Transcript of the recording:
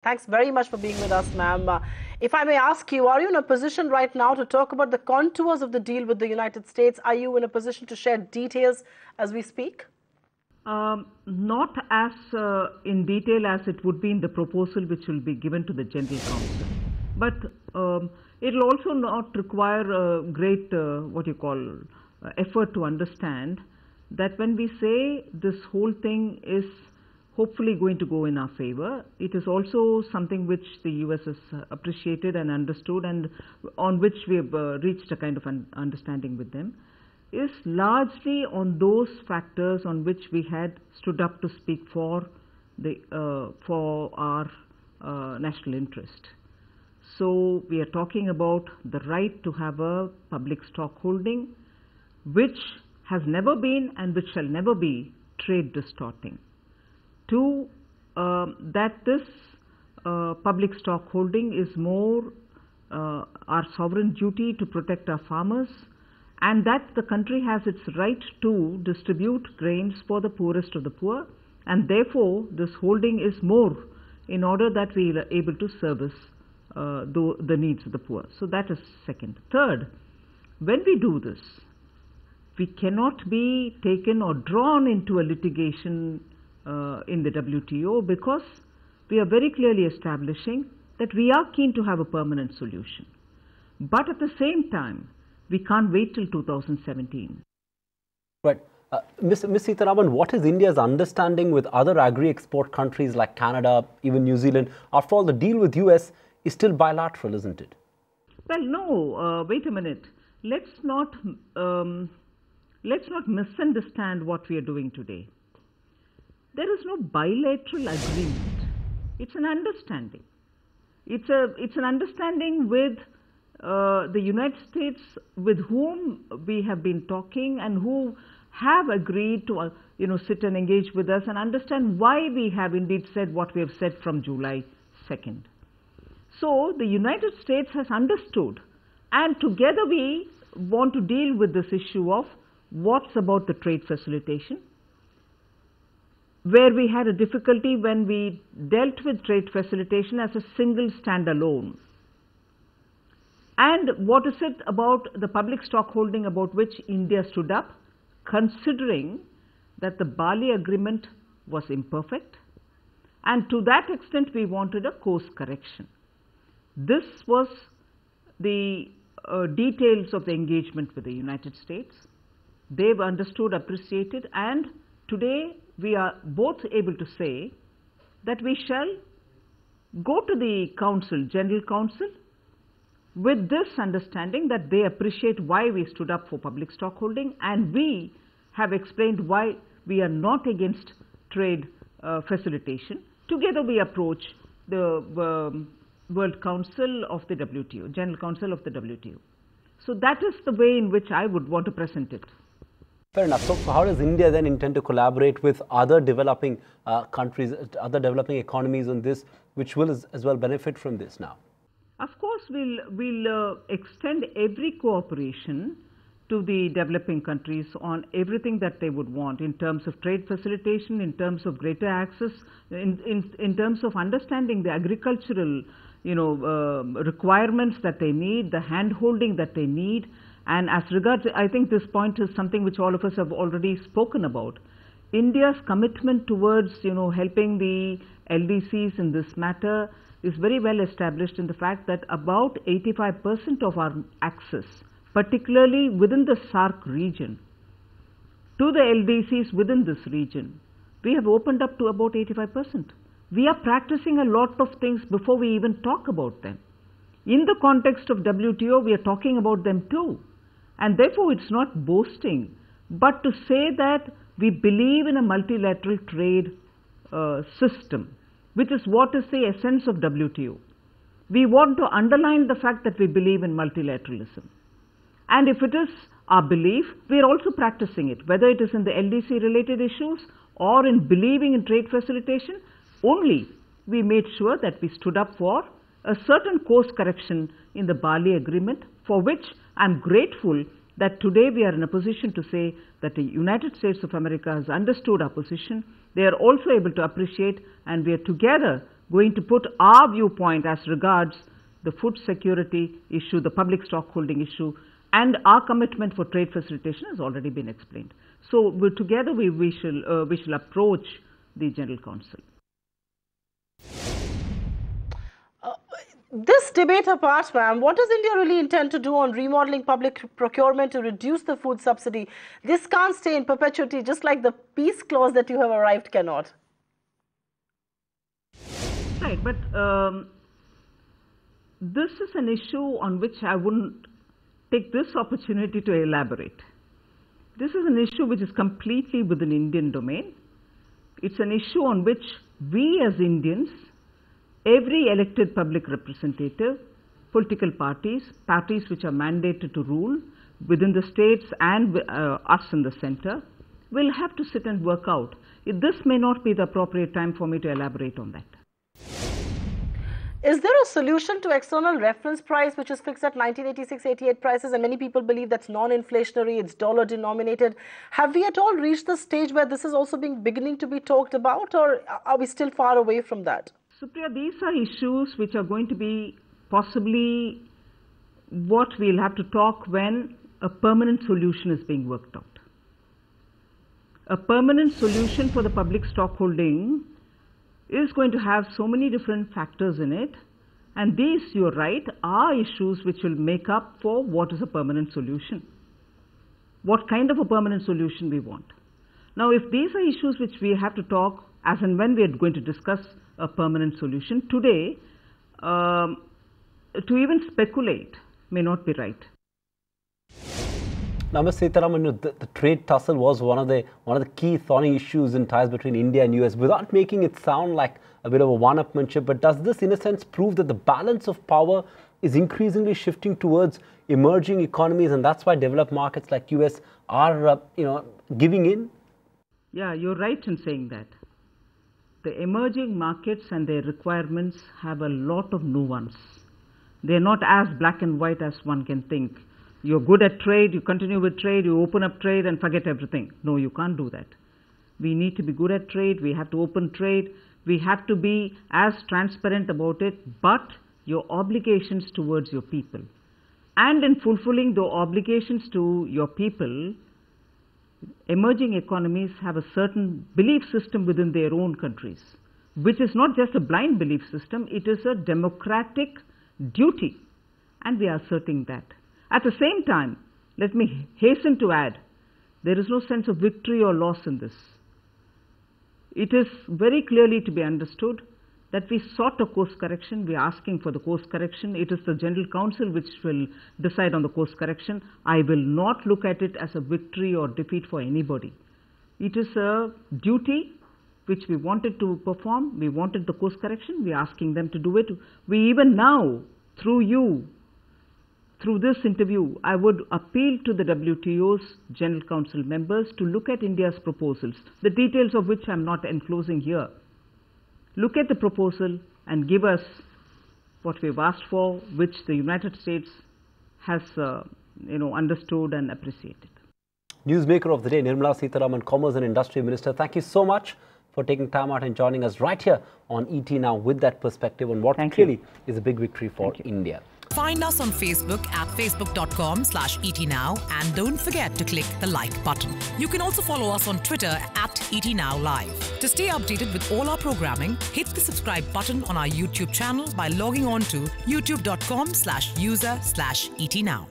Thanks very much for being with us, ma'am. If I may ask you, are you in a position right now to talk about the contours of the deal with the United States? Are you in a position to share details as we speak? Not as in detail as it would be in the proposal which will be given to the General Council. But it will also not require a great, effort to understand that when we say this whole thing is hopefully going to go in our favor, it is also something which the US has appreciated and understood, and on which we have reached a kind of an understanding with them, is largely on those factors on which we had stood up to speak for our national interest. So we are talking about the right to have a public stock holding, which has never been and which shall never be trade distorting. Two, that this public stock holding is more our sovereign duty to protect our farmers, and that the country has its right to distribute grains for the poorest of the poor, and therefore this holding is more in order that we are able to service the needs of the poor. So that is second. Third, when we do this, we cannot be taken or drawn into a litigation in the WTO, because we are very clearly establishing that we are keen to have a permanent solution. But at the same time, we can't wait till 2017. Right. Ms. Sitharaman, what is India's understanding with other agri-export countries like Canada, even New Zealand? After all, the deal with US is still bilateral, isn't it? Well, no, wait a minute. Let's not misunderstand what we are doing today. There is no bilateral agreement. It's an understanding. It's an understanding with the United States, with whom we have been talking and who have agreed to sit and engage with us and understand why we have indeed said what we have said from July 2nd. So the United States has understood, and together we want to deal with this issue of what's about the trade facilitation, where we had a difficulty when we dealt with trade facilitation as a single standalone. And what is it about the public stock holding about which India stood up, considering that the Bali agreement was imperfect, and to that extent we wanted a course correction. This was the details of the engagement with the United States. They've understood, appreciated, and today we are both able to say that we shall go to the Council, General Council, with this understanding that they appreciate why we stood up for public stock holding, and we have explained why we are not against trade facilitation. Together we approach the World Council of the WTO, General Council of the WTO. So that is the way in which I would want to present it. Fair enough. So how does India then intend to collaborate with other developing countries, other developing economies on this, which will as well benefit from this now? Of course, we'll extend every cooperation to the developing countries on everything that they would want in terms of trade facilitation, in terms of greater access, in terms of understanding the agricultural requirements that they need, the hand-holding that they need. And as regards, I think this point is something which all of us have already spoken about. India's commitment towards, helping the LDCs in this matter is very well established in the fact that about 85% of our access, particularly within the SAARC region, to the LDCs within this region, we have opened up to about 85%. We are practicing a lot of things before we even talk about them. In the context of WTO, we are talking about them too. And therefore, it's not boasting, but to say that we believe in a multilateral trade system, which is what is the essence of WTO. We want to underline the fact that we believe in multilateralism. And if it is our belief, we are also practicing it, whether it is in the LDC related issues or in believing in trade facilitation. Only we made sure that we stood up for a certain course correction in the Bali agreement, for which I am grateful that today we are in a position to say that the United States of America has understood our position. They are also able to appreciate, and we are together going to put our viewpoint as regards the food security issue, the public stockholding issue, and our commitment for trade facilitation has already been explained. So together we shall approach the General Council. This debate apart, ma'am, what does India really intend to do on remodeling public procurement to reduce the food subsidy? This can't stay in perpetuity, just like the peace clause that you have arrived cannot. Right, but this is an issue on which I wouldn't take this opportunity to elaborate. This is an issue which is completely within Indian domain. It's an issue on which we as Indians, every elected public representative, political parties which are mandated to rule within the states and us in the center, will have to sit and work out. This may not be the appropriate time for me to elaborate on that. Is there a solution to external reference price which is fixed at 1986-88 prices, and many people believe that's non-inflationary, it's dollar denominated? Have we at all reached the stage where this is also beginning to be talked about, or are we still far away from that? Supriya, these are issues which are going to be possibly what we'll have to talk when a permanent solution is being worked out. A permanent solution for the public stockholding is going to have so many different factors in it, and these, you're right, are issues which will make up for what is a permanent solution. What kind of a permanent solution we want. Now, if these are issues which we have to talk as and when we are going to discuss a permanent solution, today, to even speculate may not be right. Now, Ms. Sitharaman, the trade tussle was one of the key thorny issues in ties between India and US, without making it sound like a bit of a one-upmanship. But does this, in a sense, prove that the balance of power is increasingly shifting towards emerging economies, and that's why developed markets like US are, giving in? Yeah, you're right in saying that. The emerging markets and their requirements have a lot of nuance. They're not as black and white as one can think. You're good at trade, you continue with trade, you open up trade and forget everything. No, you can't do that. We need to be good at trade, we have to open trade, we have to be as transparent about it, but your obligations towards your people. And in fulfilling the obligations to your people, emerging economies have a certain belief system within their own countries, which is not just a blind belief system, it is a democratic duty, and we are asserting that. At the same time, let me hasten to add, there is no sense of victory or loss in this. It is very clearly to be understood that we sought a course correction, we are asking for the course correction. It is the General Council which will decide on the course correction. I will not look at it as a victory or defeat for anybody. It is a duty which we wanted to perform, we wanted the course correction, we are asking them to do it. We even now, through you, through this interview, I would appeal to the WTO's General Council members to look at India's proposals, the details of which I am not enclosing here. Look at the proposal and give us what we have asked for, which the United States has understood and appreciated. Newsmaker of the day, Nirmala Sitharaman, Commerce and Industry Minister, thank you so much for taking time out and joining us right here on ET Now with that perspective on what clearly is a big victory for India. Find us on Facebook at facebook.com/ETNow, and don't forget to click the like button. You can also follow us on Twitter at ETNowLive. To stay updated with all our programming, hit the subscribe button on our YouTube channel by logging on to youtube.com/user/ETNow.